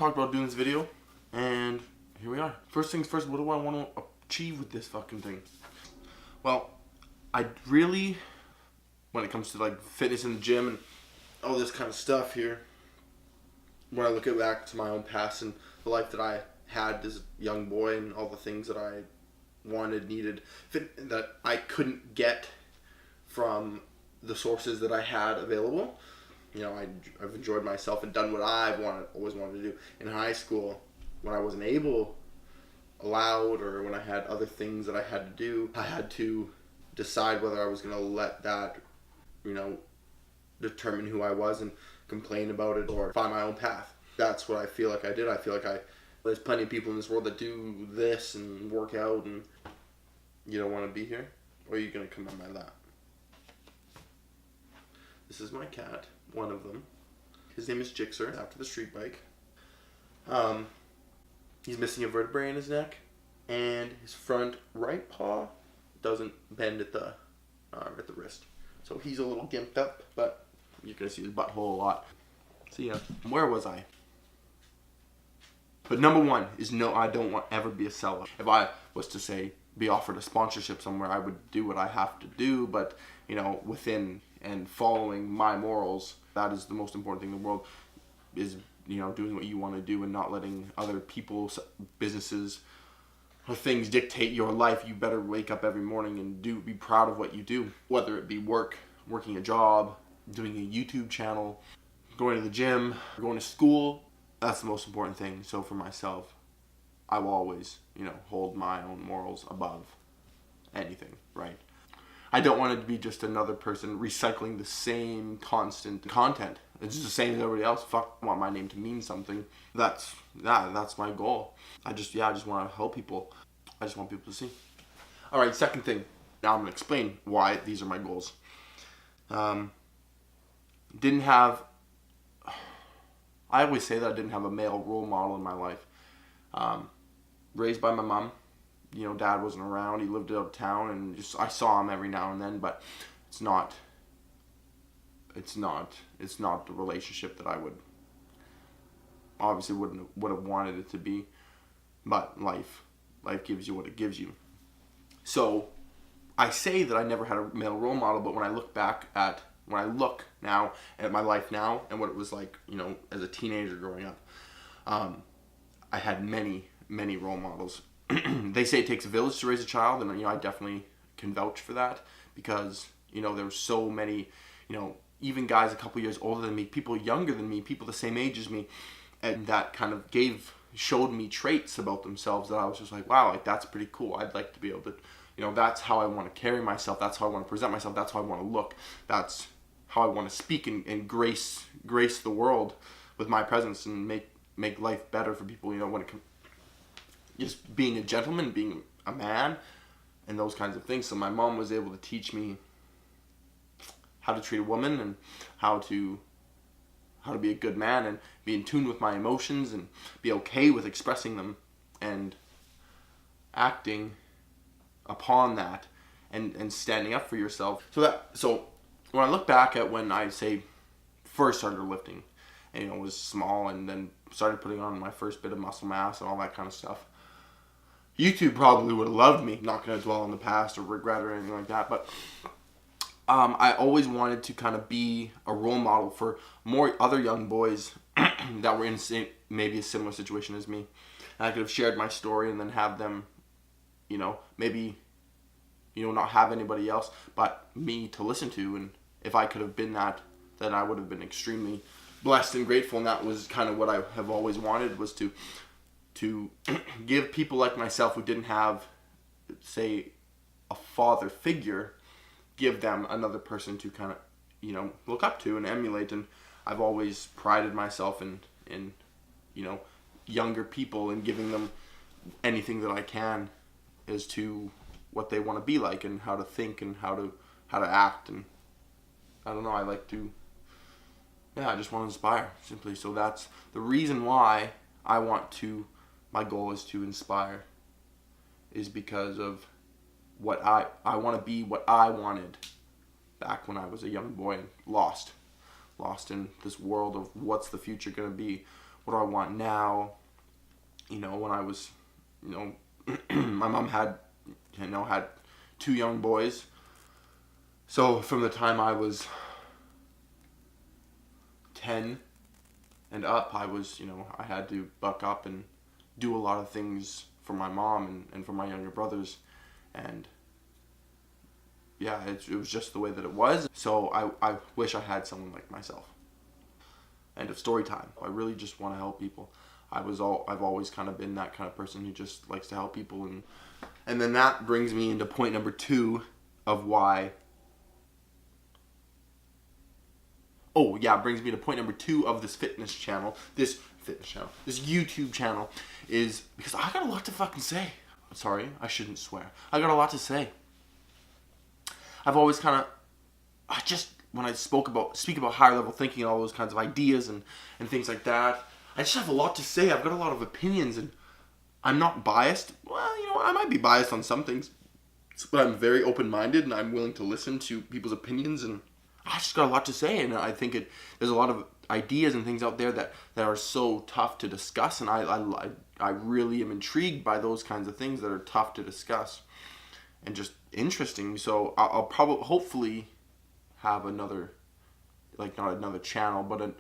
talked about doing this video, and here we are. First things first, what do I want to achieve with this fucking thing? Well, I really, when it comes to like fitness in the gym and all this kind of stuff here, when I look back to my own past and the life that I had as a young boy and all the things that I wanted, needed, that I couldn't get from the sources that I had available. You know, I've enjoyed myself and done what I've always wanted to do. In high school, when I wasn't allowed, or when I had other things that I had to do, I had to decide whether I was going to let that, determine who I was and complain about it or find my own path. That's what I feel like I did. I feel like there's plenty of people in this world that do this and work out, and you don't want to be here, or are you going to come on my lap? This is my cat, one of them. His name is Jixer, after the street bike. He's missing a vertebrae in his neck, and his front right paw doesn't bend at the wrist. So he's a little gimped up, but you're going to see his butthole a lot. So yeah, where was I? But number one is no, I don't want ever be a sellout. If I was to say, be offered a sponsorship somewhere, I would do what I have to do, but within and following my morals, that is the most important thing in the world, is doing what you want to do and not letting other people's businesses or things dictate your life. You better wake up every morning and be proud of what you do, whether it be working a job, doing a YouTube channel, going to the gym, going to school. That's the most important thing. So for myself, I will always hold my own morals above anything, right? I don't want it to be just another person recycling the same constant content. It's just the same as everybody else. Fuck, I want my name to mean something. That's my goal. I just want to help people. I just want people to see. All right, second thing. Now I'm going to explain why these are my goals. I always say that I didn't have a male role model in my life. Raised by my mom. Dad wasn't around. He lived out of town, and I saw him every now and then, but it's not the relationship that I would have wanted it to be. But life gives you what it gives you. So I say that I never had a male role model, but when I look now at my life now and what it was like, as a teenager growing up, I had many role models. They say it takes a village to raise a child, and I definitely can vouch for that, because there were so many, even guys a couple years older than me, people younger than me, people the same age as me, and that kind of showed me traits about themselves that I was just like, wow, that's pretty cool. I'd like to be able to, that's how I want to carry myself, that's how I want to present myself, that's how I want to look, that's how I want to speak and grace the world with my presence and make life better for people, when it comes just being a gentleman, being a man, and those kinds of things. So my mom was able to teach me how to treat a woman and how to be a good man and be in tune with my emotions and be okay with expressing them and acting upon that and standing up for yourself. So when I look back at when I first started lifting and was small, and then started putting on my first bit of muscle mass and all that kind of stuff, YouTube probably would have loved me. Not going to dwell on the past or regret or anything like that, but I always wanted to kind of be a role model for more other young boys that were in maybe a similar situation as me. And I could have shared my story and then have them, maybe, not have anybody else but me to listen to. And if I could have been that, then I would have been extremely blessed and grateful. And that was kind of what I have always wanted, was to give people like myself who didn't have, say, a father figure, give them another person to kind of, look up to and emulate. And I've always prided myself in younger people and giving them anything that I can as to what they want to be like and how to think and how to act. And I don't know, I just want to inspire, simply. So that's the reason why my goal is to inspire, is because of what I want to be, what I wanted back when I was a young boy and lost in this world of what's the future going to be, what do I want now? When I was, my mom had 2 young boys. So from the time I was 10 and up, I was, I had to buck up and do a lot of things for my mom and for my younger brothers. And yeah, it was just the way that it was. So I wish I had someone like myself. End of story time. I really just want to help people. I've always kind of been that kind of person who just likes to help people. And then that brings me into point number 2 of why. Oh yeah, it brings me to point number 2 of this YouTube channel, is because I got a lot to fucking say. Sorry, I shouldn't swear. I got a lot to say. I've always when I speak about higher level thinking and all those kinds of ideas and things like that, I just have a lot to say. I've got a lot of opinions, and I'm not biased. Well, I might be biased on some things, but I'm very open-minded, and I'm willing to listen to people's opinions, and I just got a lot to say. And I think there's a lot of ideas and things out there that are so tough to discuss, and I really am intrigued by those kinds of things that are tough to discuss and just interesting. So I'll probably, hopefully, have another, not another channel, but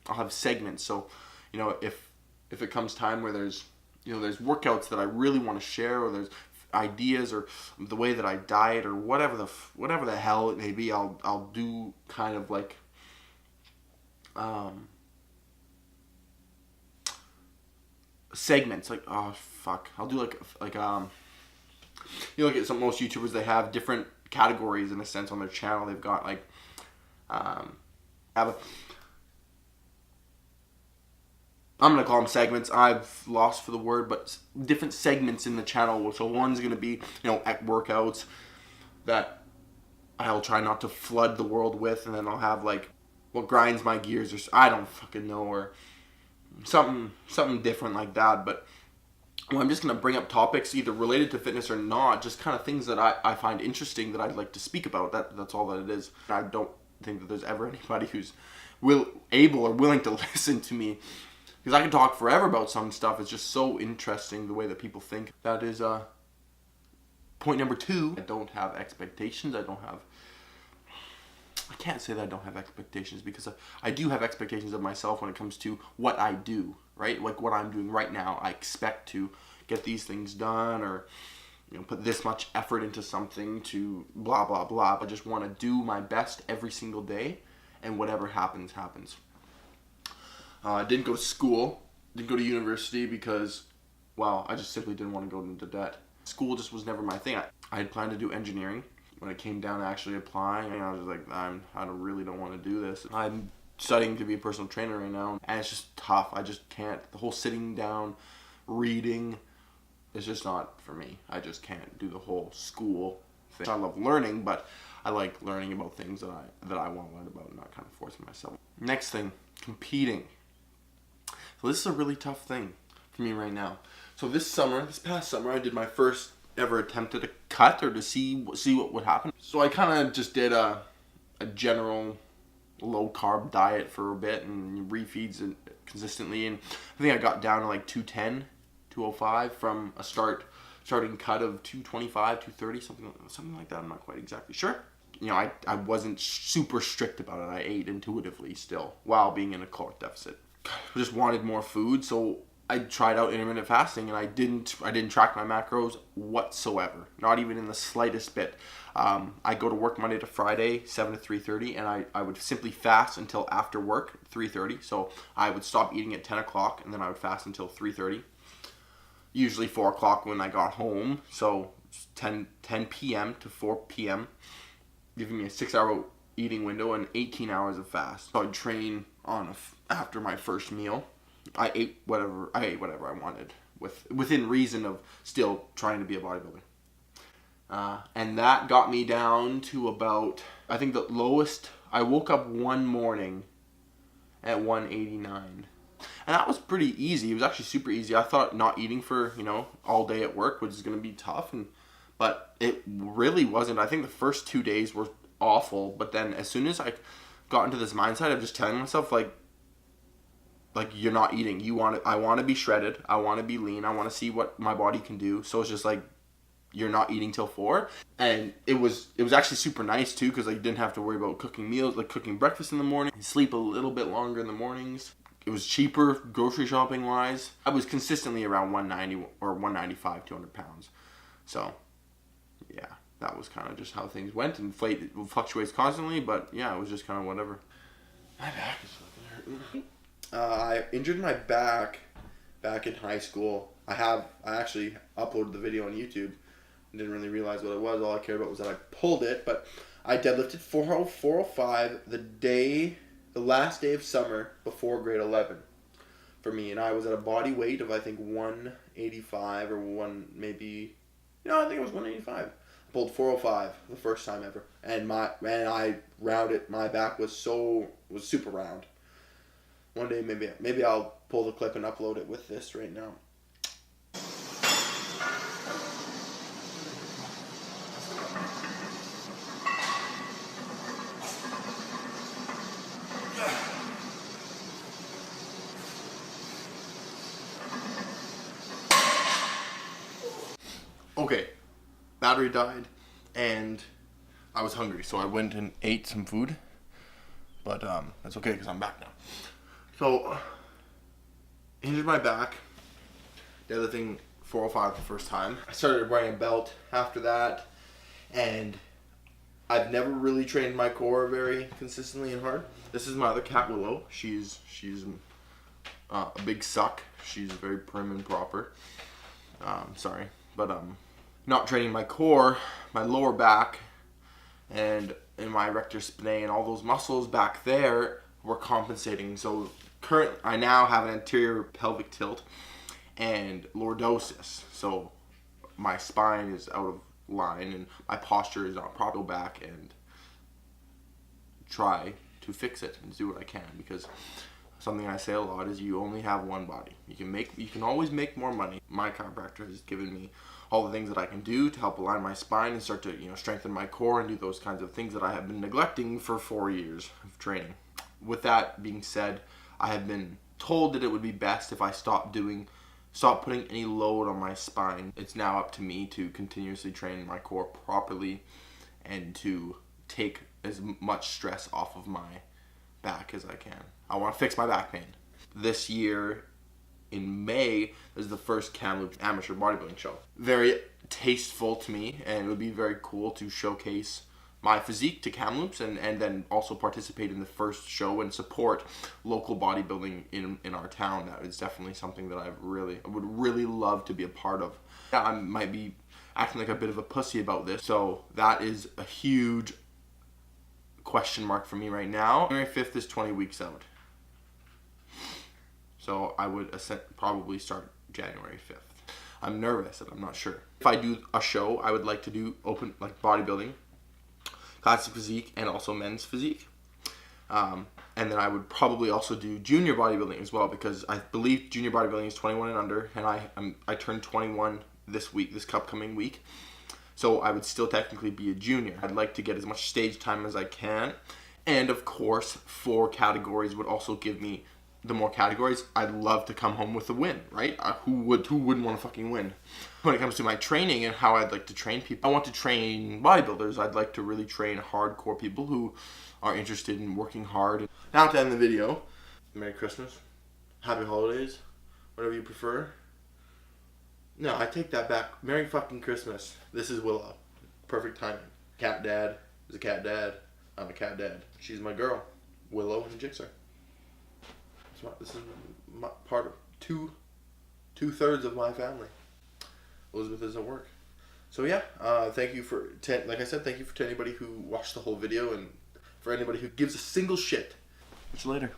I'll have segments. So, if it comes time where there's workouts that I really want to share, or there's ideas, or the way that I diet, or whatever the hell it may be, I'll do kind of segments. I'll do look at most YouTubers, they have different categories in a sense on their channel. They've got I'm going to call them segments. I've lost for the word, but different segments in the channel. So one's going to be, at workouts that I'll try not to flood the world with. And then I'll have what grinds my gears, or I don't fucking know, or something different like that. But I'm just going to bring up topics either related to fitness or not, just kind of things that I find interesting that I'd like to speak about. That's all that it is. I don't think that there's ever anybody who's able or willing to listen to me, because I can talk forever about some stuff. It's just so interesting the way that people think. That is point number 2. I don't have expectations. I can't say that I don't have expectations, because I do have expectations of myself when it comes to what I do, right? Like what I'm doing right now. I expect to get these things done, or put this much effort into something, to blah, blah, blah. I just want to do my best every single day, and whatever happens, happens. I didn't go to school, didn't go to university because, I just simply didn't want to go into debt. School just was never my thing. I had planned to do engineering. When it came down to actually applying, I was like, I really don't want to do this. I'm studying to be a personal trainer right now, and it's just tough. I just can't. The whole sitting down, reading, is just not for me. I just can't do the whole school thing. I love learning, but I like learning about things that I want to learn about, and not kind of forcing myself. Next thing, competing. So this is a really tough thing for me right now. So this past summer, I did my first ever attempt at a cut, or to see what would happen. So I kind of just did a general low carb diet for a bit, and refeeds consistently, and I think I got down to 210, 205 from a starting cut of 225, 230, something like that. I'm not quite exactly sure. I wasn't super strict about it. I ate intuitively still while being in a caloric deficit. I just wanted more food, so I tried out intermittent fasting, and I didn't track my macros whatsoever, not even in the slightest bit. I go to work Monday to Friday, 7 to 3:30, and I would simply fast until after work, 3:30. So I would stop eating at 10 o'clock, and then I would fast until 3:30. Usually 4 o'clock when I got home, so 10 p.m. to 4 p.m., giving me a 6-hour eating window and 18 hours of fast. So I'd train after my first meal. I ate whatever I wanted, within reason of still trying to be a bodybuilder. And that got me down to about, I think the lowest, I woke up one morning at 189. And that was pretty easy. It was actually super easy. I thought not eating for, all day at work was going to be tough, but it really wasn't. I think the first 2 days were awful, but then as soon as I got into this mindset of just telling myself, like, you're not eating. I want to be shredded. I want to be lean. I want to see what my body can do. So it's just like, you're not eating till 4. And it was actually super nice too, because I didn't have to worry about cooking meals, like cooking breakfast in the morning. Sleep a little bit longer in the mornings. It was cheaper grocery shopping wise. I was consistently around 190 or 195, 200 pounds. So yeah, that was kind of just how things went. It fluctuates constantly, but yeah, it was just kind of whatever. My back is fucking hurting. I injured my back in high school. I actually uploaded the video on YouTube. Didn't really realize what it was. All I cared about was that I pulled it. But I deadlifted 405 the last day of summer before grade 11 for me. And I was at a body weight of, I think, 185 or I think it was 185. I pulled 405 the first time ever. And I rounded. My back was super round. One day maybe I'll pull the clip and upload it with this right now. Okay, battery died, and I was hungry, so I went and ate some food, but that's okay because I'm back now. So, injured my back, deadlifting 405 the first time. I started wearing a belt after that, and I've never really trained my core very consistently and hard. This is my other cat, Willow. She's a big suck. She's very prim and proper. Sorry, but not training my core, my lower back, and in my rector spinae and all those muscles back there were compensating. So I now have an anterior pelvic tilt and lordosis. So my spine is out of line and my posture is not proper back, and try to fix it and do what I can, because something I say a lot is you only have one body. You can always make more money. My chiropractor has given me all the things that I can do to help align my spine and start to strengthen my core and do those kinds of things that I have been neglecting for 4 years of training. With that being said, I have been told that it would be best if I stop putting any load on my spine. It's now up to me to continuously train my core properly and to take as much stress off of my back as I can. I want to fix my back pain. This year in May is the first Kamloops amateur bodybuilding show. Very tasteful to me, and it would be very cool to showcase my physique to Kamloops and then also participate in the first show and support local bodybuilding in our town. That is definitely something that I would really love to be a part of. Yeah, I might be acting like a bit of a pussy about this, so that is a huge question mark for me right now. January 5th is 20 weeks out. So I would probably start January 5th. I'm nervous and I'm not sure. If I do a show, I would like to do open, like, bodybuilding, classic physique, and also men's physique. And then I would probably also do junior bodybuilding as well, because I believe junior bodybuilding is 21 and under, and I turned 21 this upcoming week. So I would still technically be a junior. I'd like to get as much stage time as I can. And of course, 4 categories would also give me the more categories. I'd love to come home with a win, right? Who wouldn't want to fucking win? When it comes to my training and how I'd like to train people, I want to train bodybuilders. I'd like to really train hardcore people who are interested in working hard. Now to end the video, Merry Christmas, Happy Holidays, whatever you prefer. No, I take that back. Merry fucking Christmas. This is Willow. Perfect timing. Cat dad is a cat dad. I'm a cat dad. She's my girl. Willow and Jixer. This is part of two-thirds of my family. Elizabeth is at work. So yeah, thank you like I said, thank you to anybody who watched the whole video, and for anybody who gives a single shit. Catch you later.